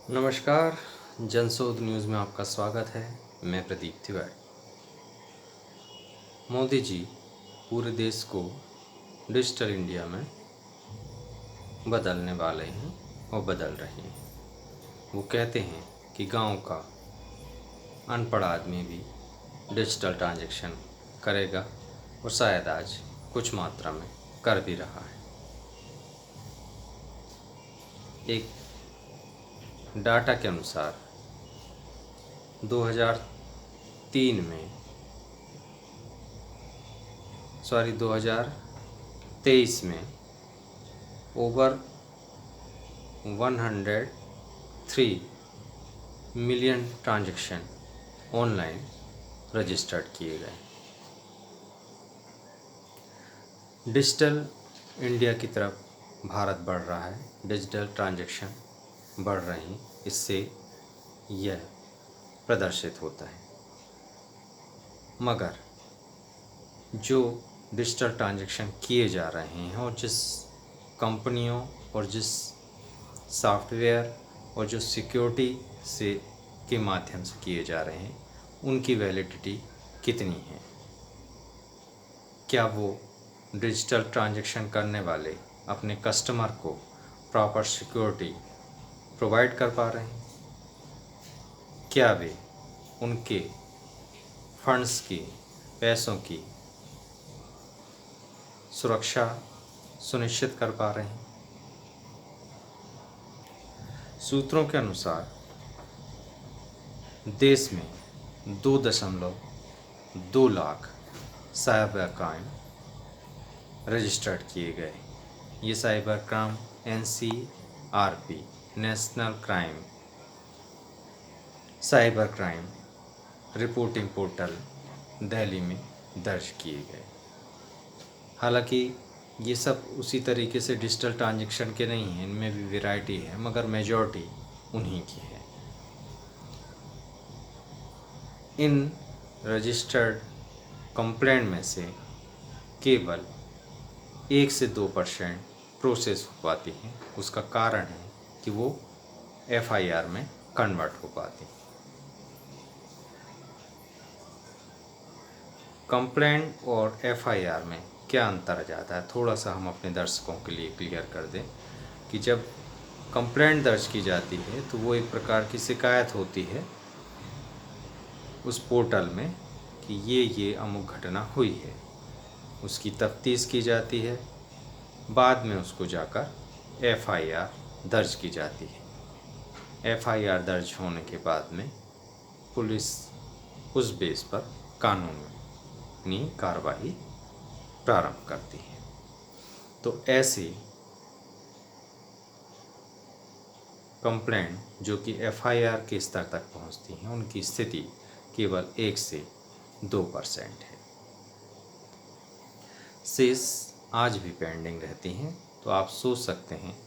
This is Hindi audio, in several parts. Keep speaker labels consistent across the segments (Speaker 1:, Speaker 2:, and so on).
Speaker 1: नमस्कार। जनशोध न्यूज़ में आपका स्वागत है। मैं प्रदीप तिवारी। मोदी जी पूरे देश को डिजिटल इंडिया में बदलने वाले हैं और बदल रहे हैं। वो कहते हैं कि गांव का अनपढ़ आदमी भी डिजिटल ट्रांजैक्शन करेगा और शायद आज कुछ मात्रा में कर भी रहा है। एक डाटा के अनुसार 2003 में 2023 में over 103 million transaction online registered किए गए। डिजिटल इंडिया की तरफ भारत बढ़ रहा है, डिजिटल ट्रांजैक्शन बढ़ रहे हैं, इससे यह प्रदर्शित होता है। मगर जो डिजिटल ट्रांजैक्शन किए जा रहे हैं और जिस कंपनियों और जिस सॉफ्टवेयर और जो सिक्योरिटी से के माध्यम से किए जा रहे हैं, उनकी वैलिडिटी कितनी है? क्या वो डिजिटल ट्रांजैक्शन करने वाले अपने कस्टमर को प्रॉपर सिक्योरिटी प्रोवाइड कर पा रहे हैं? क्या वे उनके फंड्स की, पैसों की सुरक्षा सुनिश्चित कर पा रहे हैं? सूत्रों के अनुसार देश में 2.2 लाख साइबर क्राइम रजिस्टर्ड किए गए। ये cyber crime NCRP national cyber crime reporting portal Delhi में दर्ज किए गए। हालांकि ये सब उसी तरीके से डिजिटल ट्रांजैक्शन के नहीं हैं, इनमें भी वैरायटी है, मगर मेजॉरिटी उन्हीं की है। इन रजिस्टर्ड कंप्लेंट में से केवल 1 से 2% प्रोसेस हो पाती हैं। उसका कारण है कि वो FIR में कन्वर्ट हो पाती हैं। कंप्लेंट और FIR में क्या अंतर आ जाता है, थोड़ा सा हम अपने दर्शकों के लिए क्लियर कर दें कि जब कंप्लेंट दर्ज की जाती है तो वो एक प्रकार की शिकायत होती है उस पोर्टल में कि ये अमुक घटना हुई है। उसकी तफ्तीश की जाती है, बाद में उसको जाकर FIR दर्ज की जाती है। FIR दर्ज होने के बाद में पुलिस उस बेस पर कानूनी कार्रवाई प्रारंभ करती है। तो ऐसी कंप्लेंट जो कि FIR के स्तर तक पहुंचती हैं, उनकी स्थिति केवल 1 से 2% है। शेष आज भी पेंडिंग रहती हैं। तो आप सोच सकते हैं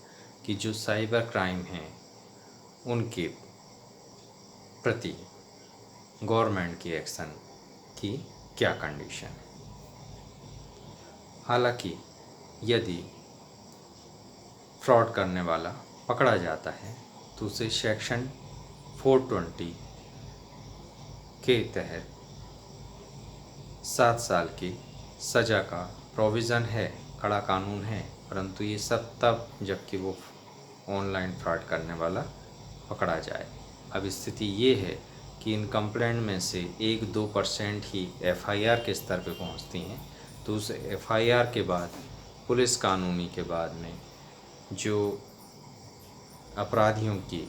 Speaker 1: कि जो साइबर क्राइम हैं उनके प्रति गवर्नमेंट की एक्शन की क्या कंडीशन है। हालांकि यदि फ्रॉड करने वाला पकड़ा जाता है तो उसे सेक्शन 420 के तहत 7 साल की सज़ा का प्रोविज़न है, कड़ा कानून है। परंतु ये सब तब जबकि वो ऑनलाइन फ्रॉड करने वाला पकड़ा जाए। अब स्थिति ये है कि इन कंप्लेंट में से 1-2% ही FIR के स्तर पे पहुंचती हैं। तो उस FIR के बाद पुलिस कानूनी के बाद में जो अपराधियों की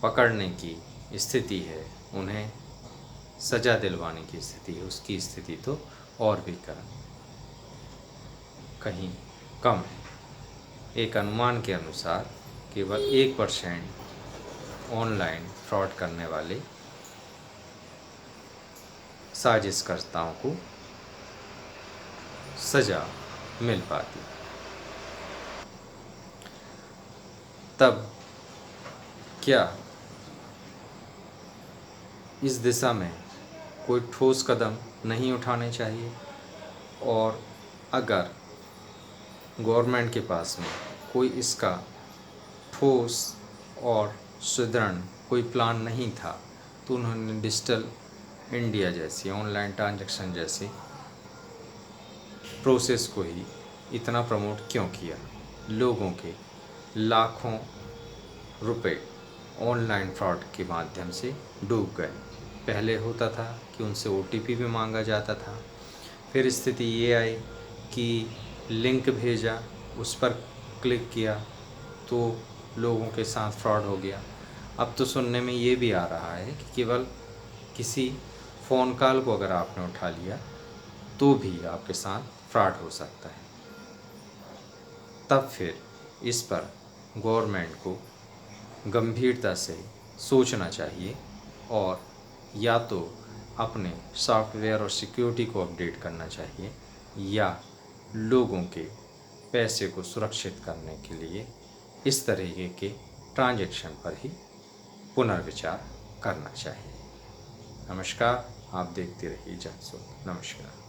Speaker 1: पकड़ने की स्थिति है, उन्हें सज़ा दिलवाने की स्थिति है, उसकी स्थिति तो और भी कहीं कम है। एक अनुमान के अनुसार केवल 1% ऑनलाइन फ्रॉड करने वाले साजिशकर्ताओं को सज़ा मिल पाती। तब क्या इस दिशा में कोई ठोस कदम नहीं उठाने चाहिए? और अगर गवर्नमेंट के पास में कोई इसका ठोस और सुदृढ़ कोई प्लान नहीं था, तो उन्होंने डिजिटल इंडिया जैसी ऑनलाइन ट्रांजैक्शन जैसे प्रोसेस को ही इतना प्रमोट क्यों किया। लोगों के लाखों रुपए ऑनलाइन फ्रॉड के माध्यम से डूब गए। पहले होता था कि उनसे ओटीपी भी मांगा जाता था, फिर स्थिति ये आई कि लिंक भेजा, उस पर क्लिक किया तो लोगों के साथ फ्रॉड हो गया। अब तो सुनने में ये भी आ रहा है कि केवल किसी फ़ोन कॉल को अगर आपने उठा लिया तो भी आपके साथ फ्रॉड हो सकता है। तब फिर इस पर गवर्नमेंट को गंभीरता से सोचना चाहिए और या तो अपने सॉफ्टवेयर और सिक्योरिटी को अपडेट करना चाहिए, या लोगों के पैसे को सुरक्षित करने के लिए इस तरीके के ट्रांजैक्शन पर ही पुनर्विचार करना चाहिए। नमस्कार, आप देखते रहिए जनसुध। नमस्कार।